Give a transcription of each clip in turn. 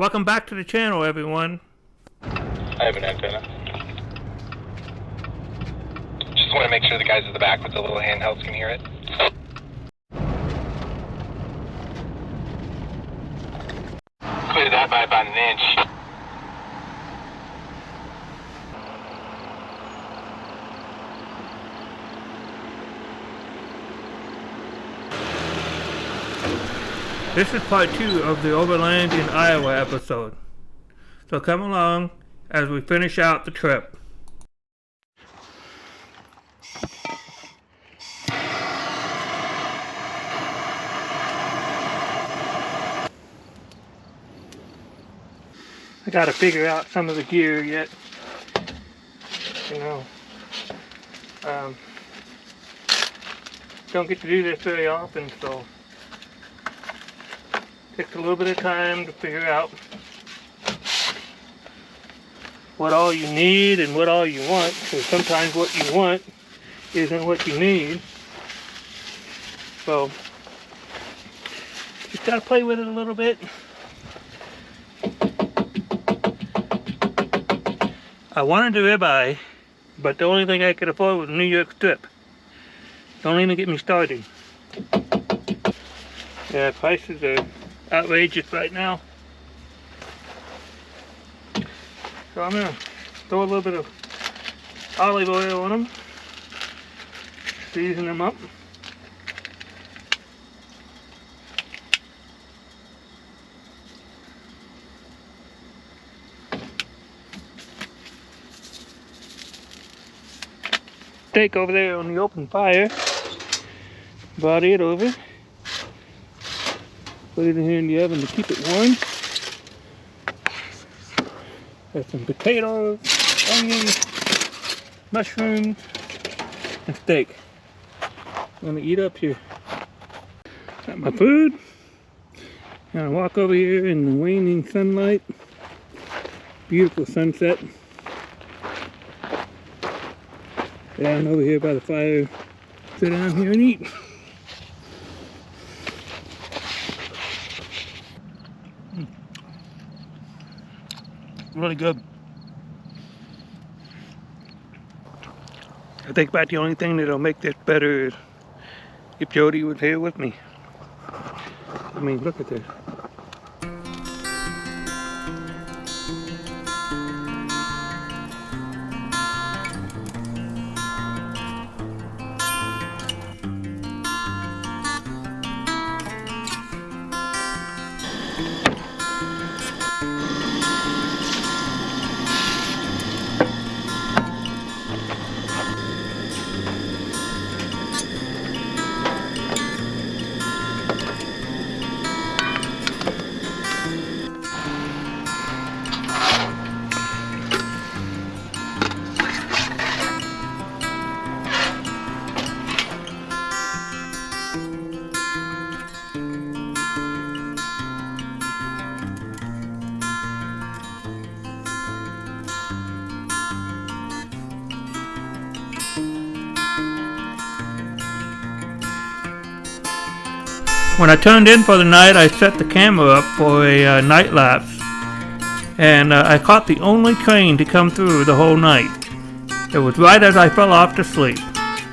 Welcome back to the channel, everyone. I have an antenna. Just want to make sure the guys at the back with the little handhelds can hear it. Cleared that by about an inch. This is part 2 of the Overlanding Iowa episode. So come along as we finish out the trip. I gotta figure out some of the gear yet. Don't get to do this very often, so takes a little bit of time to figure out what all you need and what all you want, because sometimes what you want isn't what you need. So just gotta play with it a little bit. I wanted a ribeye, but the only thing I could afford was a New York strip. Don't even get me started. Yeah, prices are outrageous right now. So I'm gonna throw a little bit of olive oil on them, season them up. Steak over there on the open fire. Brought it over. Put it in here in the oven to keep it warm. Got some potatoes, onions, mushrooms, and steak. I'm gonna eat up here. Got my food. Gonna walk over here in the waning sunlight. Beautiful sunset. Down over here by the fire. Sit down here and eat. Really good. I think about the only thing that'll make this better is if Jody was here with me. I mean, look at this. When I turned in for the night, I set the camera up for a night lapse, and I caught the only train to come through the whole night. It was right as I fell off to sleep.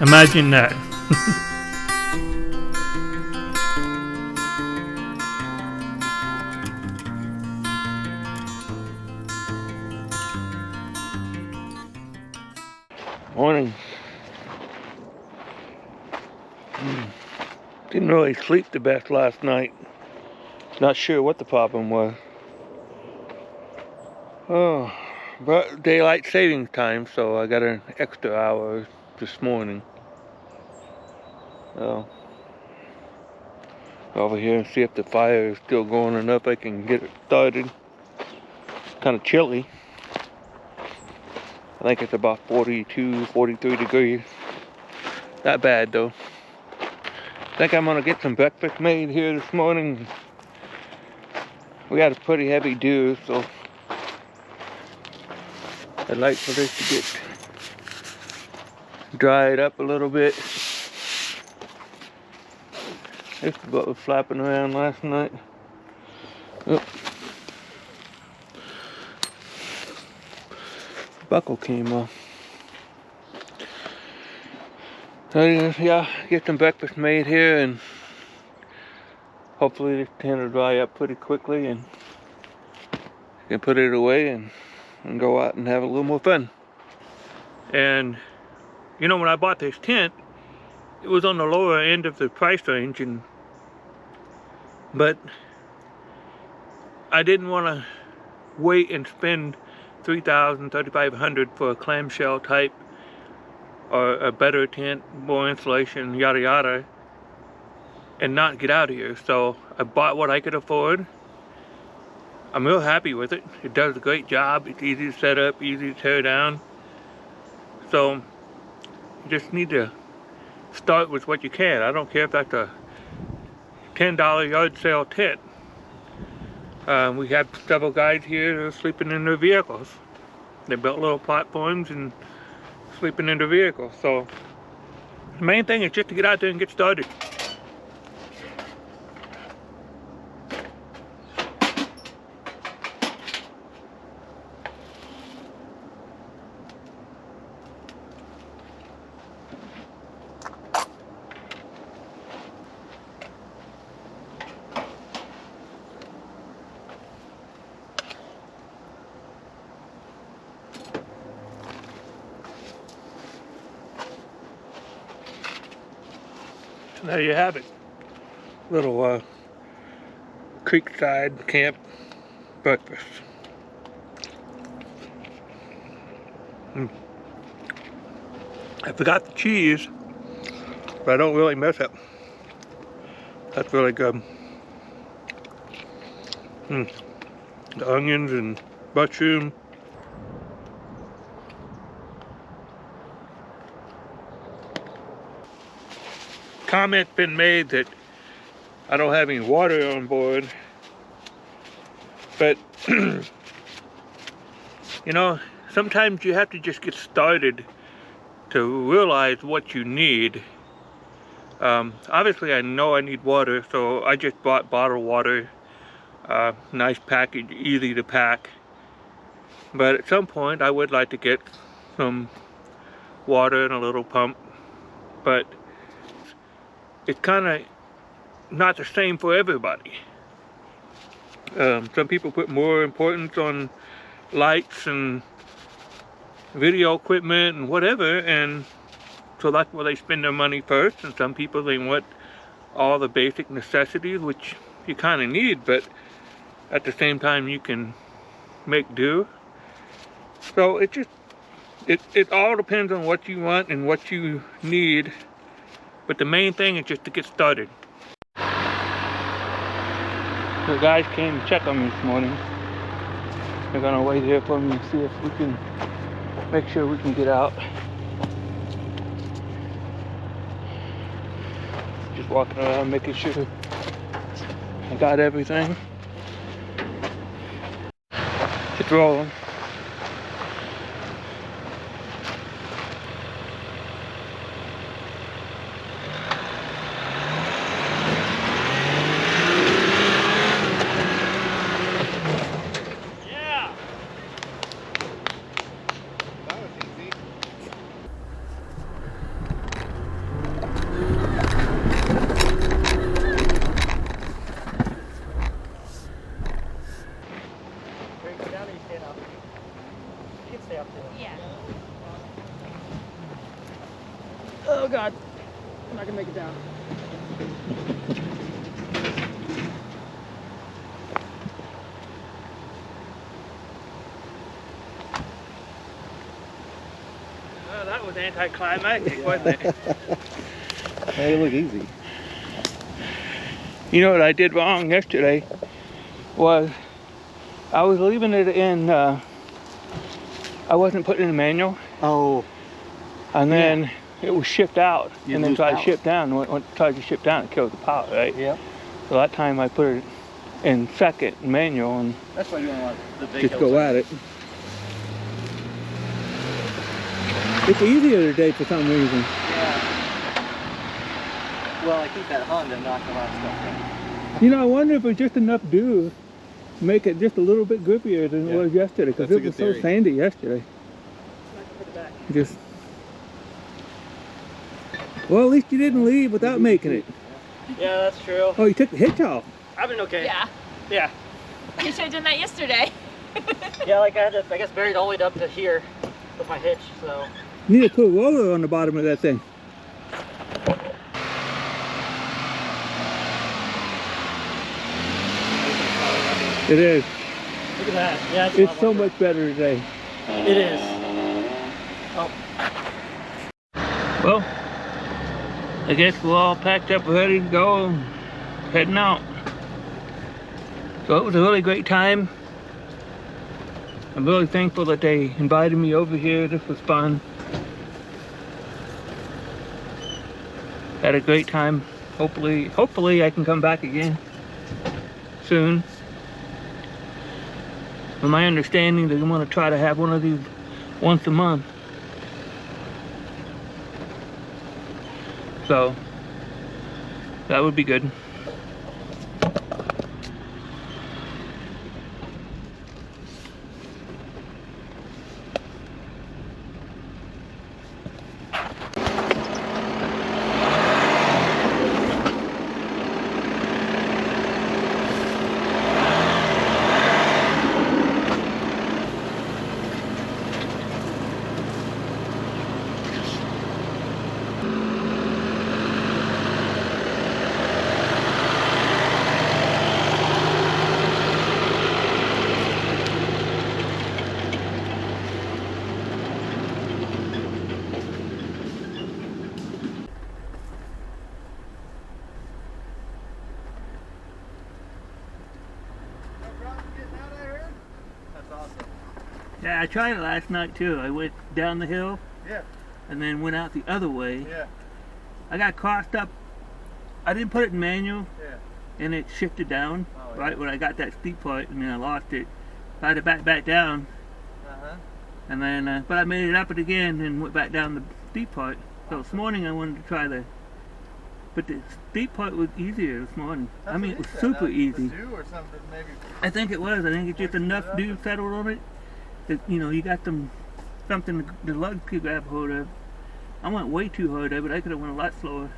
Imagine that. Morning. Didn't really sleep the best last night. Not sure what the problem was. Oh, but daylight savings time, so I got an extra hour this morning. So, over here and see if the fire is still going enough I can get it started. Kind of chilly. I think it's about 42, 43 degrees. Not bad though. I think I'm gonna get some breakfast made here this morning. We got a pretty heavy dew, so I'd like for this to get dried up a little bit. This is what was flapping around last night. Oh. buckle came off. So yeah, get some breakfast made here, and hopefully this tent will dry up pretty quickly, and I can put it away and go out and have a little more fun. And you know, when I bought this tent, it was on the lower end of the price range, but I didn't want to wait and spend $3,000, $3,500 for a clamshell type or a better tent, more insulation, yada yada, and not get out of here. So I bought what I could afford. I'm real happy with it. It does a great job. It's easy to set up, easy to tear down. So you just need to start with what you can. I don't care if that's a $10 yard sale tent. We have several guys here that are sleeping in their vehicles. They built little platforms and sleeping in their vehicles. So the main thing is just to get out there and get started. So there you have it. Little creekside camp breakfast. I forgot the cheese, but I don't really miss it. That's really good. The onions and mushroom. Comment been made that I don't have any water on board, but you know, sometimes you have to just get started to realize what you need. Obviously I know I need water, so I just bought bottled water. Nice package, easy to pack. But at some point I would like to get some water in a little pump, but it's kind of not the same for everybody. Some people put more importance on lights and video equipment and whatever, and so that's where they spend their money first. And some people, they want all the basic necessities, which you kind of need, but at the same time you can make do. So it all depends on what you want and what you need, but the main thing is just to get started. The guys came to check on me this morning. They're gonna wait here for me and see if we can make sure we can get out. Just walking around making sure I got everything. It's rolling. Yeah. Oh God, I'm not gonna make it down. Oh, that was anticlimactic, wasn't it? Hey, look easy. You know what I did wrong yesterday was I was leaving it in, I wasn't putting in the manual, Oh, and then it was shipped out, You and then lose tried to power. ship down. When it tried to ship down, it kills the power, right? yeah. So that time I put it in second manual and That's why you don't want the big just go at it. It's easier today for some reason. Yeah. Well, I think that Honda knocked a lot of stuff down. You know, I wonder if it's just enough dew to make it just a little bit grippier than it Yeah. was yesterday, because That's a it was good so theory. sandy yesterday. back. Just. Well, at least you didn't leave without making it. Yeah, that's true. Oh, you took the hitch off. I've been okay. Yeah. Yeah. You should have done that yesterday. Yeah, like I had to, I guess, buried all the way up to here with my hitch, so. You need to put a roller on the bottom of that thing. It is. Look at that. Yeah, It's so much better today. It is. Oh. Well, I guess we're all packed up, ready to go, heading out. So it was a really great time. I'm really thankful that they invited me over here. This was fun. Had a great time. Hopefully I can come back again soon. From my understanding, they want to try to have one of these once a month. So that would be good. Yeah, I tried it last night too. I went down the hill. Yeah. And then went out the other way. Yeah. I got crossed up. I didn't put it in manual. Yeah. And it shifted down yeah. right when I got that steep part, and then I lost it. I had to back down. And then, but I made it up it again and went back down the steep part. So this morning I wanted to try but the steep part was easier this morning. I mean, it was super easy. Dew or something, maybe. I think it was. I think it's just enough dew settled on it that, you know, you got something the lugs could grab hold of. I went way too hard there, but I could have went a lot slower.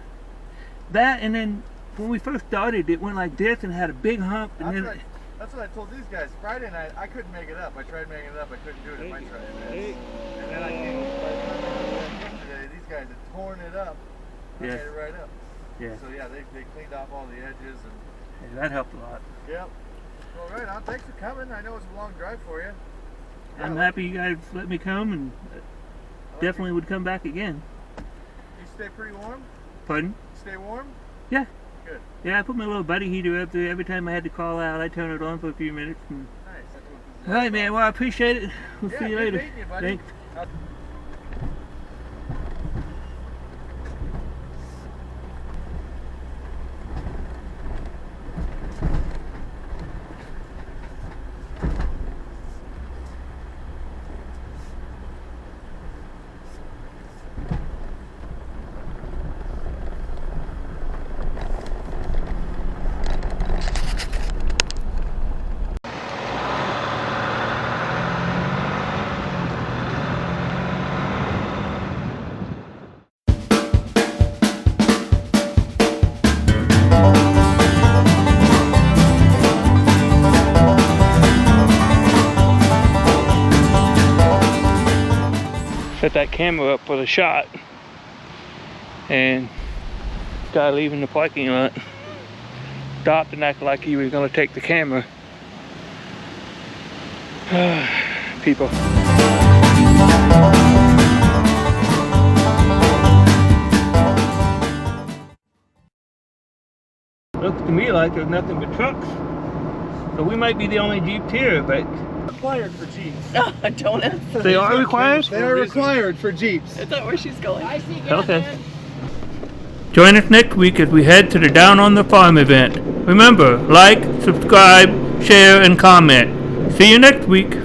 That, and then when we first started, it went like this and had a big hump. And That's what I told these guys. Friday night, I couldn't make it up. I tried making it up. I couldn't do it in my truck. And then I came yesterday. These guys had torn it up. I made it right up. Yeah. So yeah, they cleaned off all the edges and. Yeah, that helped a lot. Yep. Well, right on. Thanks for coming. I know it's a long drive for you. Yeah, I'm happy you guys let me come, and definitely would come back again. You stay pretty warm? Pardon? You stay warm? Yeah. Good. Yeah, I put my little buddy heater up there. Every time I had to call out, I turn it on for a few minutes. And... Nice. All right, man. Well, I appreciate it. We'll see you later. Meeting you, buddy. Thanks. Set that camera up for the shot, and guy leaving the parking lot stopped and acted like he was going to take the camera. People. Looks to me like there's nothing but trucks, so we might be the only Jeeps here, but Required for Jeeps. No, don't answer. they are required? They are required for Jeeps. Is that where she's going? I see. Okay. Join us next week as we head to the Down on the Farm event. Remember, like, subscribe, share, and comment. See you next week.